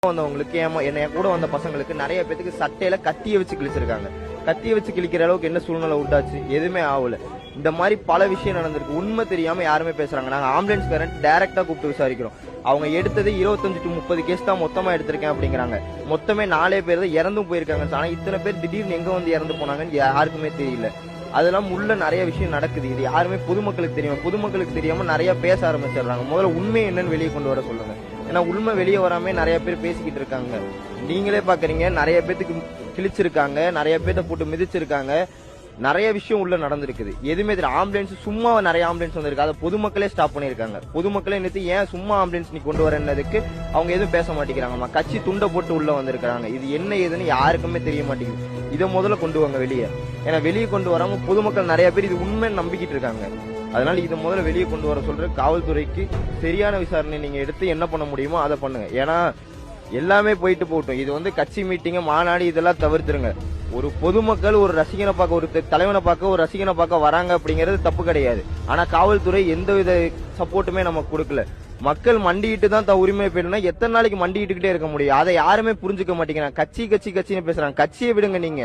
வந்தவங்களுக்கு என்ன கூட வந்த பசங்களுக்கு நிறைய பேத்துக்கு சட்டையில கத்திய வச்சு கிழிச்சிருக்காங்க. கத்திய வச்சு கிழிக்கிற அளவுக்கு என்ன சூழ்நிலை உண்டாச்சு? எதுவுமே ஆகல. இந்த மாதிரி பல விஷயம் நடந்திருக்கு. உண்மை தெரியாம யாருமே பேசுறாங்க. நாங்க ஆம்புலன்ஸ்காரன் டைரக்டா கூப்பிட்டு விசாரிக்கிறோம். அவங்க எடுத்தது 25 to 30 கேஸ் தான் மொத்தமா எடுத்திருக்கேன் அப்படிங்கிறாங்க. மொத்தமே 4 பேர் தான் இறந்தும் போயிருக்காங்க. ஆனா இத்தனை பேர் திடீர்னு எங்க வந்து இறந்து போனாங்கன்னு யாருக்குமே தெரியல. அதெல்லாம் உள்ள நிறைய விஷயம் நடக்குது. இது யாருமே பொதுமக்களுக்கு தெரியும். பொதுமக்களுக்கு தெரியாம நிறைய பேச ஆரம்பிச்சிடுறாங்க. முதல்ல உண்மை என்னன்னு வெளியே கொண்டு வர சொல்லுங்க. ஏன்னா உண்மை வெளியே வராம நிறைய பேர் பேசிக்கிட்டு இருக்காங்க. நீங்களே பாக்குறீங்க, நிறைய பேத்துக்கு கிழிச்சிருக்காங்க, நிறைய பேத்த போட்டு மிதிச்சிருக்காங்க. நிறைய விஷயம் உள்ள நடந்திருக்குது. எதுவுமே ஆம்புலன்ஸ் சும்மா நிறைய ஆம்புலன்ஸ் வந்திருக்கு. அதை பொதுமக்களே ஸ்டாப் பண்ணிருக்காங்க. பொதுமக்களே நிறுத்தி ஏன் சும்மா ஆம்புலன்ஸ் நீ கொண்டு வரதுக்கு அவங்க எதுவும் பேச மாட்டேங்கிறாங்கம்மா. கட்சி துண்டை போட்டு உள்ள வந்திருக்காங்க. இது என்ன ஏதுன்னு யாருக்குமே தெரிய மாட்டேங்குது. இதை முதல்ல கொண்டு வாங்க வெளியே. ஏன்னா வெளியே கொண்டு வராம பொதுமக்கள் நிறைய பேர் இது உண்மைன்னு நம்பிக்கிட்டு இருக்காங்க. அதனால இதை முதல்ல வெளியே கொண்டு வர சொல்ற காவல்துறைக்கு சரியான விசாரணை நீங்க எடுத்து என்ன பண்ண முடியுமோ அதை பண்ணுங்க. ஏன்னா எல்லாமே போயிட்டு போகட்டும். இது கட்சி மீட்டிங் மாநாடு இதெல்லாம் தவிர்த்துருங்க. ஒரு பொதுமக்கள் ஒரு ரசிகனை பார்க்க, ஒரு தலைவனை பார்க்க, ஒரு ரசிகனை பார்க்க வராங்க அப்படிங்கிறது தப்பு கிடையாது. ஆனா காவல்துறை எந்தவித சப்போர்ட்டுமே நமக்கு கொடுக்கல. மக்கள் மண்டிட்டு தான் உரிமை போயிடுனா எத்தனை நாளைக்கு மண்டிக்கிட்டே இருக்க முடியும்? அதை யாருமே புரிஞ்சுக்க மாட்டேங்கிறாங்க. கட்சின்னு பேசுறாங்க. கட்சியை விடுங்க. நீங்க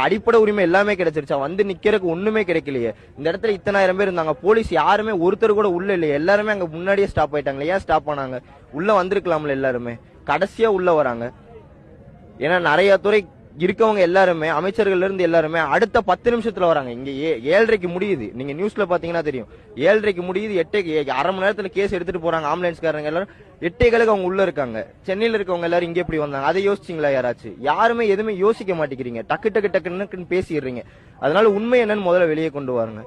அடிப்படை உரிமை எல்லாமே கிடைச்சிருச்சா? வந்து நிக்கிறதுக்கு ஒண்ணுமே கிடைக்கலையே. இந்த இடத்துல இத்தனாயிரம் பேர் இருந்தாங்க. போலீஸ் யாருமே ஒருத்தர் கூட உள்ள இல்லையே. எல்லாருமே அங்க முன்னாடியே ஸ்டாப் ஆயிட்டாங்களே. ஏன் ஸ்டாப் ஆனாங்க? உள்ள வந்திருக்கலாம்ல. எல்லாருமே கடைசியா உள்ள வராங்க. ஏன்னா நிறைய துறை இருக்கவங்க எல்லாருமே, அமைச்சர்கள் இருந்து எல்லாருமே அடுத்த 10 நிமிஷத்துல வராங்க. இங்க 7:30க்கு முடியுது. நீங்க நியூஸ்ல பாத்தீங்கன்னா தெரியும். 7:30க்கு முடியுது. 8 அரை மணி நேரத்துல கேஸ் எடுத்துட்டு போறாங்க. ஆம்புலன்ஸ்காரங்க எல்லாரும் 8:15 அவங்க உள்ள இருக்காங்க. சென்னையில இருக்கவங்க எல்லாரும் இங்க எப்படி வந்தாங்க? அதை யோசிச்சிங்களா யாராச்சும்? யாருமே எதுவுமே யோசிக்க மாட்டேங்கிறீங்க. டக்கு டக்கு டக்குன்னு பேசிடுறீங்க. அதனால உண்மை என்னன்னு முதல்ல வெளியே கொண்டு வாருங்க.